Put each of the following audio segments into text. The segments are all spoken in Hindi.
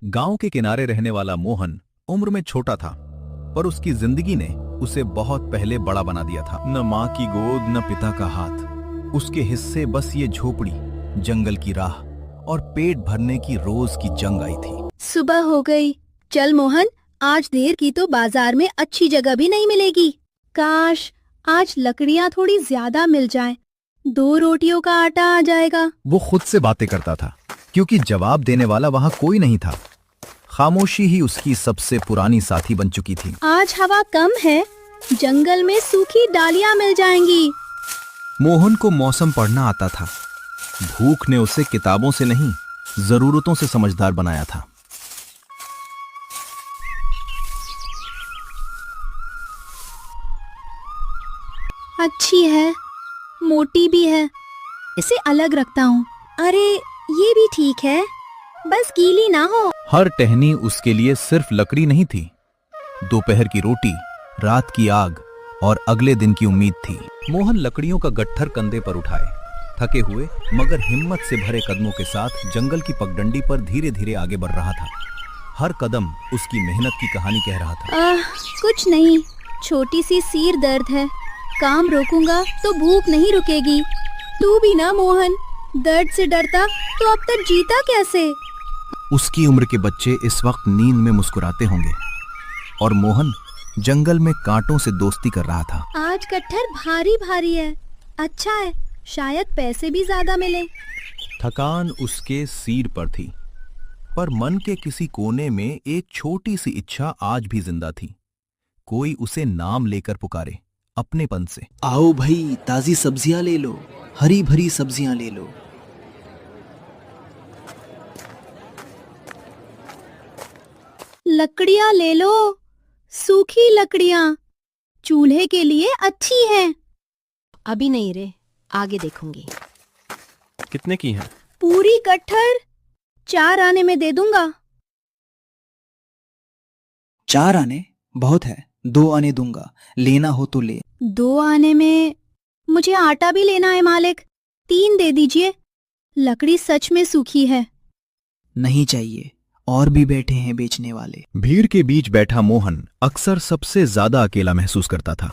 गांव के किनारे रहने वाला मोहन उम्र में छोटा था, पर उसकी जिंदगी ने उसे बहुत पहले बड़ा बना दिया था। न माँ की गोद न पिता का हाथ, उसके हिस्से बस ये झोपड़ी, जंगल की राह और पेट भरने की रोज की जंग आई थी। सुबह हो गई। चल मोहन, आज देर की तो बाजार में अच्छी जगह भी नहीं मिलेगी। काश आज लकड़ियाँ थोड़ी ज्यादा मिल जाएं, 2 रोटियों का आटा आ जाएगा। वो खुद से बातें करता था, क्योंकि जवाब देने वाला वहां कोई नहीं था। खामोशी ही उसकी सबसे पुरानी साथी बन चुकी थी। आज हवा कम है, जंगल में सूखी डालियाँ मिल जाएंगी। मोहन को मौसम पढ़ना आता था। भूख ने उसे किताबों से नहीं, जरूरतों से समझदार बनाया था। अच्छी है, मोटी भी है, इसे अलग रखता हूँ। अरे ये भी ठीक है, बस गीली ना हो। हर टहनी उसके लिए सिर्फ लकड़ी नहीं थी, दोपहर की रोटी, रात की आग और अगले दिन की उम्मीद थी। मोहन लकड़ियों का गट्ठर कंधे पर उठाए, थके हुए मगर हिम्मत से भरे कदमों के साथ जंगल की पगडंडी पर धीरे धीरे आगे बढ़ रहा था। हर कदम उसकी मेहनत की कहानी कह रहा था। कुछ नहीं, छोटी सी सिर दर्द है, काम रोकूंगा तो भूख नहीं रुकेगी। तू भी ना मोहन, दर्द से डरता तो अब तक जीता कैसे? उसकी उम्र के बच्चे इस वक्त नींद में मुस्कुराते होंगे और मोहन जंगल में कांटों से दोस्ती कर रहा था। आज कट्ठर भारी भारी है, अच्छा है, शायद पैसे भी ज्यादा मिले। थकान उसके सिर पर थी, पर मन के किसी कोने में एक छोटी सी इच्छा आज भी जिंदा थी। कोई उसे नाम लेकर पुकारे, अपनेपन से। आओ भाई, ताजी सब्जियां ले लो, हरी भरी सब्जियां ले लो। लकड़ियाँ ले लो, सूखी लकड़ियाँ चूल्हे के लिए अच्छी हैं। अभी नहीं रे, आगे देखूंगी। कितने की हैं? पूरी कट्ठर 4 आने में दे दूंगा। 4 आने बहुत है, 2 आने दूंगा, लेना हो तो ले। 2 आने में मुझे आटा भी लेना है मालिक, 3 दे दीजिए। लकड़ी सच में सूखी है। नहीं चाहिए, और भी बैठे हैं बेचने वाले। भीड़ के बीच बैठा मोहन अक्सर सबसे ज्यादा अकेला महसूस करता था।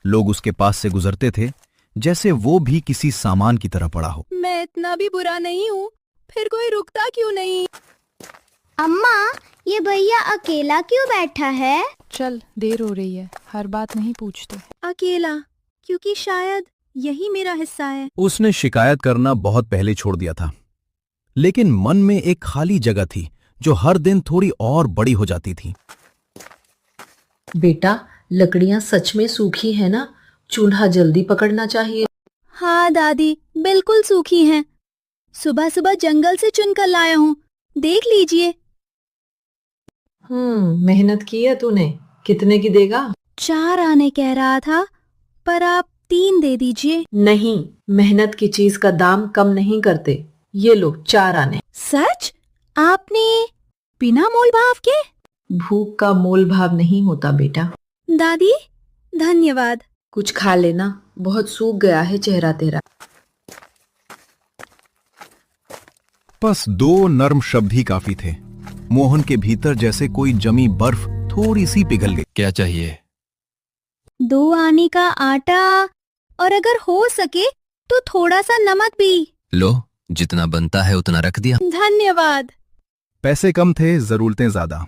लोग उसके पास से गुजरते थे जैसे वो भी किसी सामान की तरह पड़ा हो। मैं इतना भी बुरा नहीं हूँ, फिर कोई रुकता क्यों नहीं? अम्मा, ये भैया अकेला क्यों बैठा है? चल, देर हो रही है, हर बात नहीं पूछते। अकेला क्योंकि शायद यही मेरा हिस्सा है। उसने शिकायत करना बहुत पहले छोड़ दिया था, लेकिन मन में एक खाली जगह थी जो हर दिन थोड़ी और बड़ी हो जाती थी। बेटा, लकड़ियां सच में सूखी है ना? चूल्हा जल्दी पकड़ना चाहिए। हाँ दादी, बिल्कुल सूखी हैं। सुबह सुबह जंगल से चुनकर लाया हूँ, देख लीजिए। मेहनत की है तूने। कितने की देगा? 4 आने कह रहा था, पर आप 3 दे दीजिए। नहीं, मेहनत की चीज का दाम कम नहीं करते। ये लो 4 आने। सच? आपने बिना मोल भाव के? भूख का मोल भाव नहीं होता बेटा। दादी धन्यवाद। कुछ खा लेना, बहुत सूख गया है चेहरा तेरा। बस 2 नर्म शब्द ही काफी थे। मोहन के भीतर जैसे कोई जमी बर्फ थोड़ी सी पिघल गई। क्या चाहिए? 2 आने का आटा, और अगर हो सके तो थोड़ा सा नमक भी। लो, जितना बनता है उतना रख दिया। धन्यवाद। पैसे कम थे, जरूरतें ज्यादा।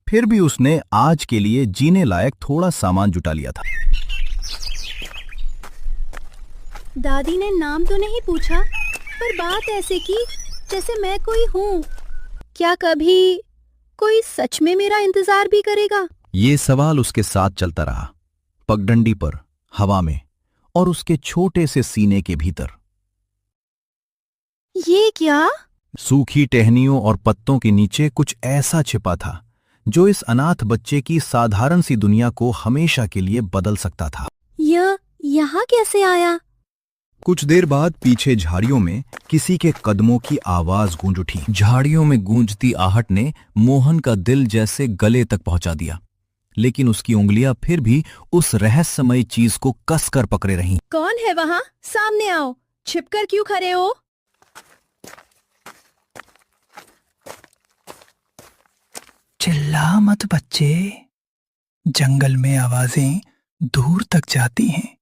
फिर भी उसने आज के लिए जीने लायक थोड़ा सामान जुटा लिया था। दादी ने नाम तो नहीं पूछा, पर बात ऐसे की जैसे मैं कोई हूँ। क्या कभी कोई सच में मेरा इंतजार भी करेगा? ये सवाल उसके साथ चलता रहा, पगडंडी पर, हवा में और उसके छोटे से सीने के भीतर। ये क्या? सूखी टहनियों और पत्तों के नीचे कुछ ऐसा छिपा था जो इस अनाथ बच्चे की साधारण सी दुनिया को हमेशा के लिए बदल सकता था। यह यहाँ कैसे आया? कुछ देर बाद पीछे झाड़ियों में किसी के कदमों की आवाज गूंज उठी। झाड़ियों में गूंजती आहट ने मोहन का दिल जैसे गले तक पहुंचा दिया, लेकिन उसकी उंगलियां फिर भी उस रहस्यमयी चीज को कसकर पकड़े रहीं। कौन है वहाँ? सामने आओ, छिपकर क्यों खड़े हो? चिल्ला मत बच्चे, जंगल में आवाजें दूर तक जाती हैं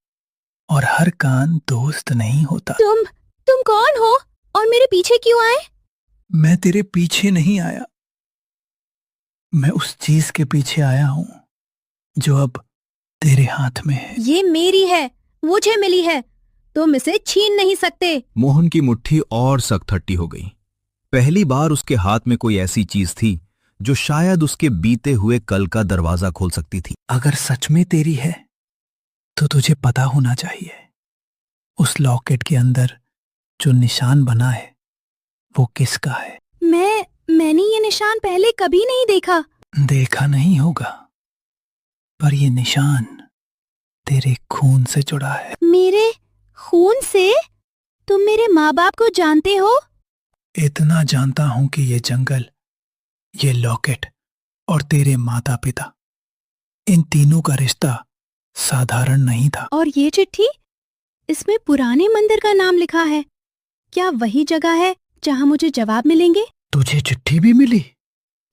और हर कान दोस्त नहीं होता। तुम कौन हो और मेरे पीछे क्यों आए? मैं तेरे पीछे नहीं आया, मैं उस चीज के पीछे आया हूं जो अब तेरे हाथ में है। ये मेरी है, मुझे मिली है, तुम इसे छीन नहीं सकते। मोहन की मुट्ठी और सख्त हट्टी हो गई। पहली बार उसके हाथ में कोई ऐसी चीज थी जो शायद उसके बीते हुए कल का दरवाजा खोल सकती थी। अगर सच में तेरी है तो तुझे पता होना चाहिए, उस लॉकेट के अंदर जो निशान बना है वो किसका है। मैंने ये निशान पहले कभी नहीं देखा। देखा नहीं होगा, पर ये निशान तेरे खून से जुड़ा है। मेरे खून से? तुम मेरे माँ बाप को जानते हो? इतना जानता हूं कि ये जंगल, ये लॉकेट और तेरे माता पिता, इन तीनों का रिश्ता साधारण नहीं था। और ये चिट्ठी, इसमें पुराने मंदिर का नाम लिखा है। क्या वही जगह है जहाँ मुझे जवाब मिलेंगे? तुझे चिट्ठी भी मिली?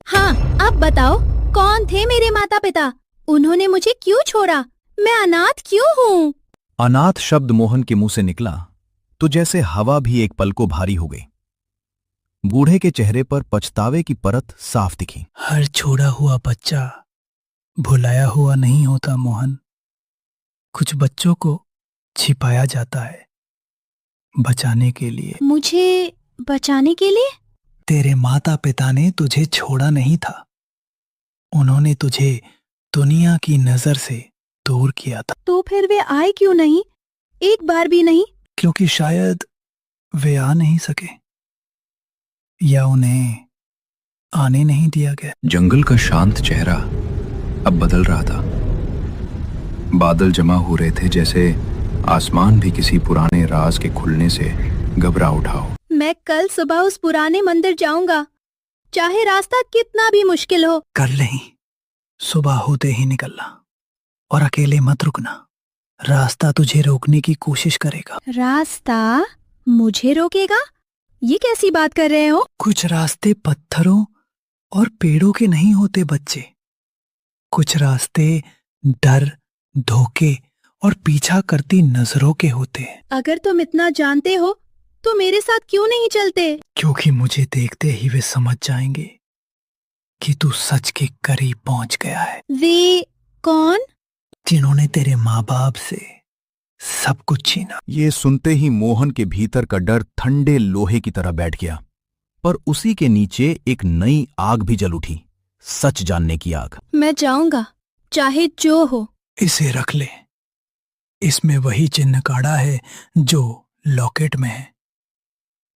हाँ, अब बताओ कौन थे मेरे माता पिता? उन्होंने मुझे क्यों छोड़ा? मैं अनाथ क्यों हूँ? अनाथ शब्द मोहन के मुंह से निकला तो जैसे हवा भी एक पल को भारी हो गई। बूढ़े के चेहरे पर पछतावे की परत साफ दिखी। हर छोड़ा हुआ बच्चा भुलाया हुआ नहीं होता मोहन, कुछ बच्चों को छिपाया जाता है बचाने के लिए। मुझे बचाने के लिए? तेरे माता पिता ने तुझे छोड़ा नहीं था, उन्होंने तुझे दुनिया की नजर से दूर किया था। तो फिर वे आए क्यों नहीं? एक बार भी नहीं? क्योंकि शायद वे आ नहीं सके या उन्हें आने नहीं दिया गया। जंगल का शांत चेहरा अब बदल रहा था। बादल जमा हो रहे थे, जैसे आसमान भी किसी पुराने राज के खुलने से घबरा उठा हो। मैं कल सुबह उस पुराने मंदिर जाऊंगा, चाहे रास्ता कितना भी मुश्किल हो। कल नहीं, सुबह होते ही निकलना, और अकेले मत रुकना। रास्ता तुझे रोकने की कोशिश करेगा। रास्ता मुझे रोकेगा? ये कैसी बात कर रहे हो? कुछ रास्ते पत्थरों और पेड़ों के नहीं होते बच्चे, कुछ रास्ते डर, धोखे और पीछा करती नजरों के होते हैं। अगर तुम इतना जानते हो तो मेरे साथ क्यों नहीं चलते? क्योंकि मुझे देखते ही वे समझ जाएंगे कि तू सच के करीब पहुंच गया है। वे कौन? जिन्होंने तेरे माँ बाप से सब कुछ छीना। ये सुनते ही मोहन के भीतर का डर ठंडे लोहे की तरह बैठ गया, पर उसी के नीचे एक नई आग भी जल उठी, सच जानने की आग। मैं जाऊंगा, चाहे जो हो। इसे रख ले, इसमें वही चिन्ह काढ़ा है जो लॉकेट में है।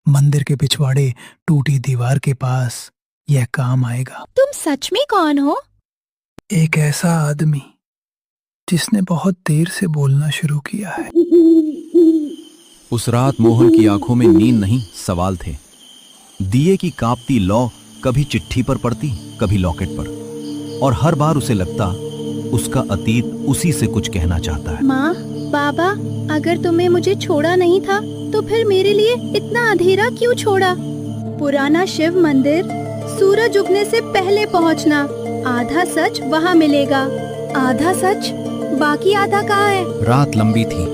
मंदिर के पिछवाड़े टूटी दीवार के पास यह काम आएगा। तुम सच में कौन हो? एक ऐसा आदमी जिसने बहुत देर से बोलना शुरू किया है। उस रात मोहन की आंखों में नींद नहीं, सवाल थे। दिए की कांपती लौ कभी चिट्ठी पर पड़ती, कभी लॉकेट पर, और हर बार उसे लगता उसका अतीत उसी से कुछ कहना चाहता है। माँ, बाबा, अगर तुम्हें मुझे छोड़ा नहीं था तो फिर मेरे लिए इतना अंधेरा क्यों छोड़ा? पुराना शिव मंदिर, सूरज उगने से पहले पहुँचना। आधा सच वहाँ मिलेगा। आधा सच? बाकी आधा कहाँ है? रात लंबी थी,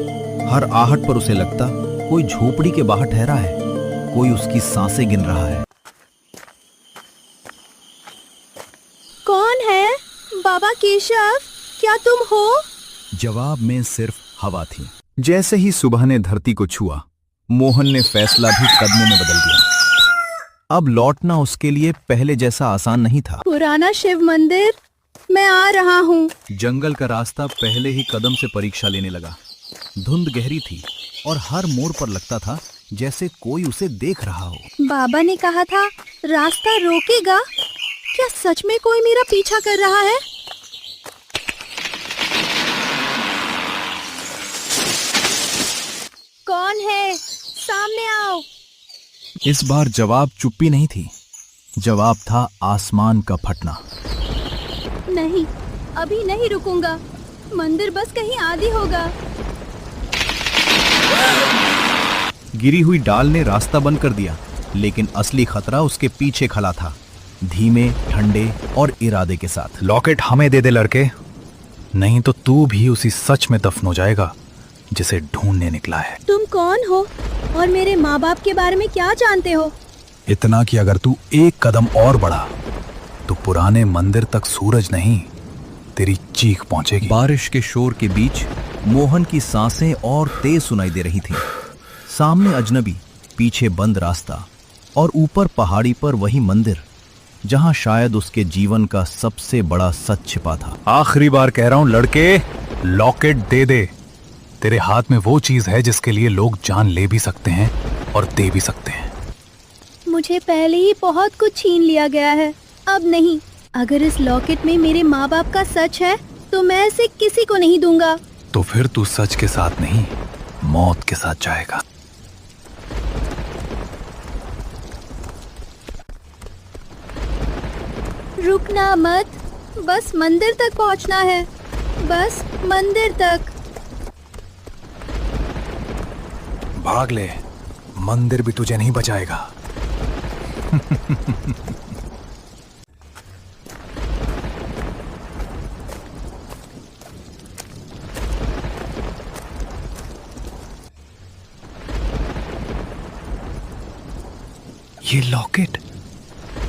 हर आहट पर उसे लगता कोई झोपड़ी के बाहर ठहरा है, कोई उसकी सांसें गिन रहा है। कौन है? बाबा केशव, क्या तुम हो? जवाब में सिर्फ हवा थी। जैसे ही सुबह ने धरती को छुआ, मोहन ने फैसला भी कदमों में बदल दिया। अब लौटना उसके लिए पहले जैसा आसान नहीं था। पुराना शिव मंदिर, मैं आ रहा हूँ। जंगल का रास्ता पहले ही कदम से परीक्षा लेने लगा। धुंध गहरी थी और हर मोड़ पर लगता था जैसे कोई उसे देख रहा हो। बाबा ने कहा था रास्ता रोकेगा। क्या सच में कोई मेरा पीछा कर रहा है? कौन है? सामने आओ। इस बार जवाब चुप्पी नहीं थी, जवाब था आसमान का फटना। नहीं, अभी नहीं रुकूंगा। मंदिर बस कहीं आदि होगा। गिरी हुई डाल ने रास्ता बंद कर दिया, लेकिन असली खतरा उसके पीछे खड़ा था। धीमे, ठंडे और इरादे के साथ। लॉकेट हमें दे दे लड़के, नहीं तो तू भी उसी सच में दफन हो जाएगा जिसे ढूंढने निकला है। तुम कौन हो और मेरे माँ बाप के बारे में क्या जानते हो? इतना कि अगर तू एक कदम और बढ़ा तो पुराने मंदिर तक सूरज नहीं, तेरी चीख पहुंचेगी। बारिश के शोर के बीच मोहन की सांसें और तेज सुनाई दे रही थीं। सामने अजनबी, पीछे बंद रास्ता और ऊपर पहाड़ी पर वही मंदिर जहां शायद उसके जीवन का सबसे बड़ा सच छिपा था। आखिरी बार कह रहा हूं लड़के, लॉकेट दे दे। तेरे हाथ में वो चीज है जिसके लिए लोग जान ले भी सकते हैं और दे भी सकते हैं। मुझे पहले ही बहुत कुछ छीन लिया गया है, अब नहीं। अगर इस लॉकेट में मेरे माँ बाप का सच है तो मैं इसे किसी को नहीं दूंगा। तो फिर तू सच के साथ नहीं, मौत के साथ जाएगा। रुकना मत, बस मंदिर तक पहुंचना है, बस मंदिर तक। भाग ले, मंदिर भी तुझे नहीं बचाएगा। ये लॉकेट,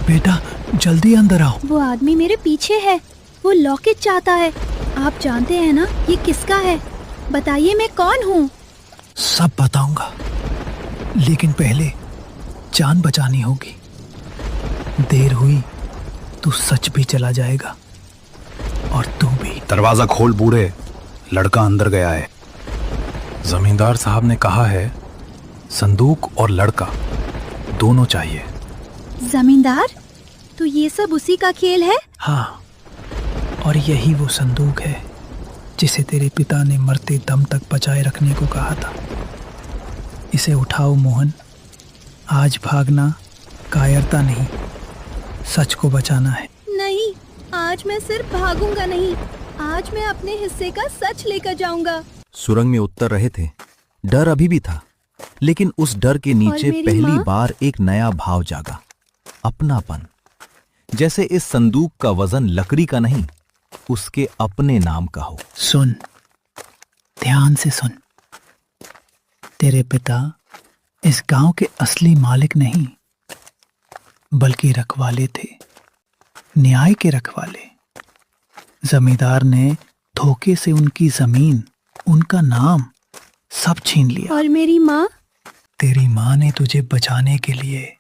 बेटा जल्दी अंदर आओ। वो आदमी मेरे पीछे है, वो लॉकेट चाहता है। आप जानते हैं ना ये किसका है? बताइए मैं कौन हूँ? सब बताऊंगा, लेकिन पहले जान बचानी होगी। देर हुई तो सच भी चला जाएगा और तू भी। दरवाजा खोल बूढ़े, लड़का अंदर गया है। जमींदार साहब ने कहा है संदूक और लड़का दोनों चाहिए। जमींदार, तो ये सब उसी का खेल है? हाँ, और यही वो संदूक है जिसे तेरे पिता ने मरते दम तक बचाए रखने को कहा था। इसे उठाओ मोहन, आज भागना कायरता नहीं, सच को बचाना है। नहीं, आज मैं सिर्फ भागूंगा नहीं, आज मैं अपने हिस्से का सच लेकर जाऊंगा। सुरंग में उतर रहे थे, डर अभी भी था, लेकिन उस डर के नीचे मेरी पहली माँ? बार एक नया भाव जागा, अपनापन। जैसे इस संदूक का वजन लकड़ी का नहीं, उसके अपने नाम का हो। सुन, ध्यान से सुन। तेरे पिता इस गांव के असली मालिक नहीं, बल्कि रखवाले थे, न्याय के रखवाले। जमींदार ने धोखे से उनकी जमीन, उनका नाम सब छीन लिया। और मेरी माँ? तेरी माँ ने तुझे बचाने के लिए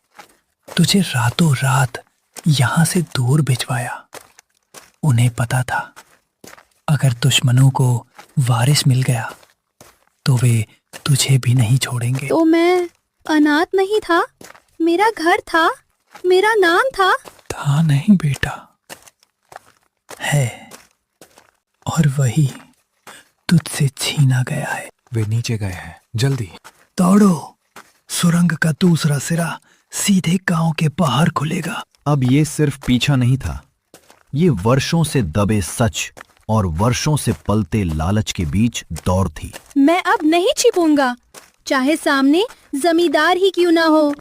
तुझे रातों रात यहां से दूर भिजवाया। उन्हें पता था अगर दुश्मनों को वारिस मिल गया तो वे तुझे भी नहीं छोड़ेंगे। तो मैं अनाथ नहीं था, मेरा घर था, मेरा नाम था। था नहीं बेटा, है, और वही तुझसे छीना गया है। वे नीचे गए हैं, जल्दी दौड़ो। सुरंग का दूसरा सिरा सीधे गांव के बाहर खुलेगा। अब ये सिर्फ पीछा नहीं था, ये वर्षों से दबे सच और वर्षों से पलते लालच के बीच दौड़ थी। मैं अब नहीं छिपूंगा, चाहे सामने जमींदार ही क्यों ना हो।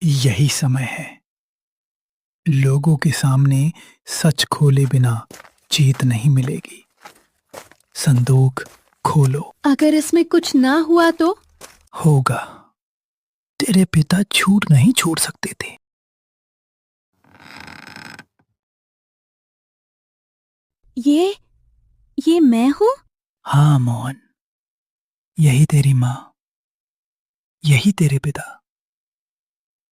यही समय है, लोगों के सामने सच खोले बिना जीत नहीं मिलेगी। संदूक खोलो। अगर इसमें कुछ ना हुआ तो? होगा, तेरे पिता झूठ नहीं छोड़ सकते थे। ये मैं हूँ? हाँ मोहन, यही तेरी माँ, यही तेरे पिता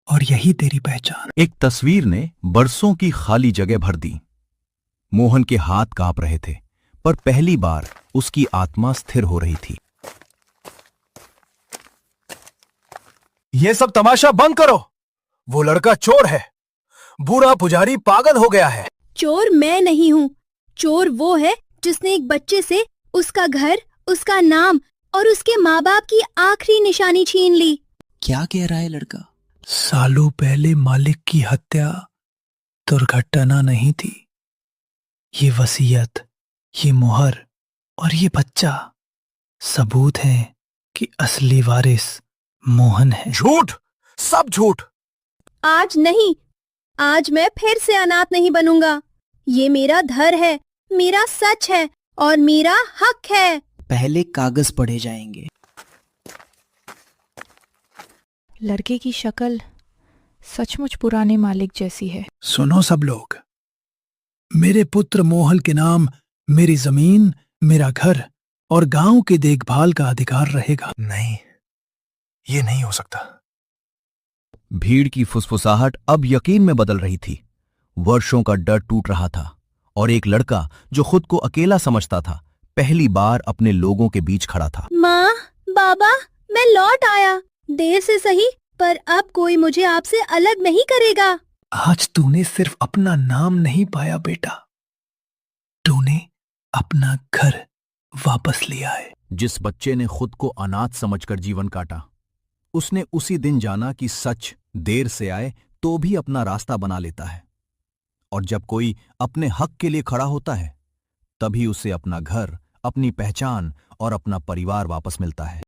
और यही तेरी पहचान। एक तस्वीर ने बरसों की खाली जगह भर दी। मोहन के हाथ कांप रहे थे, पर पहली बार उसकी आत्मा स्थिर हो रही थी। ये सब तमाशा बंद करो, वो लड़का चोर है, बुरा पुजारी पागल हो गया है। चोर मैं नहीं हूँ, चोर वो है जिसने एक बच्चे से उसका घर, उसका नाम और उसके माँ बाप की आखिरी निशानी छीन ली। क्या कह रहा है लड़का? सालों पहले मालिक की हत्या दुर्घटना नहीं थी, ये वसीयत, ये मोहर और ये बच्चा सबूत है कि असली वारिस मोहन है। झूठ, सब झूठ। आज नहीं, आज मैं फिर से अनाथ नहीं बनूंगा। ये मेरा धर है, मेरा सच है और मेरा हक है। पहले कागज पढ़े जाएंगे। लड़के की शक्ल सचमुच पुराने मालिक जैसी है। सुनो सब लोग, मेरे पुत्र मोहन के नाम मेरी जमीन, मेरा घर और गांव की देखभाल का अधिकार रहेगा। नहीं, ये नहीं हो सकता। भीड़ की फुसफुसाहट अब यकीन में बदल रही थी। वर्षों का डर टूट रहा था और एक लड़का जो खुद को अकेला समझता था, पहली बार अपने लोगों के बीच खड़ा था। माँ, बाबा, मैं लौट आया। देर से सही, पर अब कोई मुझे आपसे अलग नहीं करेगा। आज तूने सिर्फ अपना नाम नहीं पाया बेटा, तूने अपना घर वापस लिया है। जिस बच्चे ने खुद को अनाथ समझकर जीवन काटा, उसने उसी दिन जाना कि सच देर से आए तो भी अपना रास्ता बना लेता है। और जब कोई अपने हक के लिए खड़ा होता है, तभी उसे अपना घर, अपनी पहचान और अपना परिवार वापस मिलता है।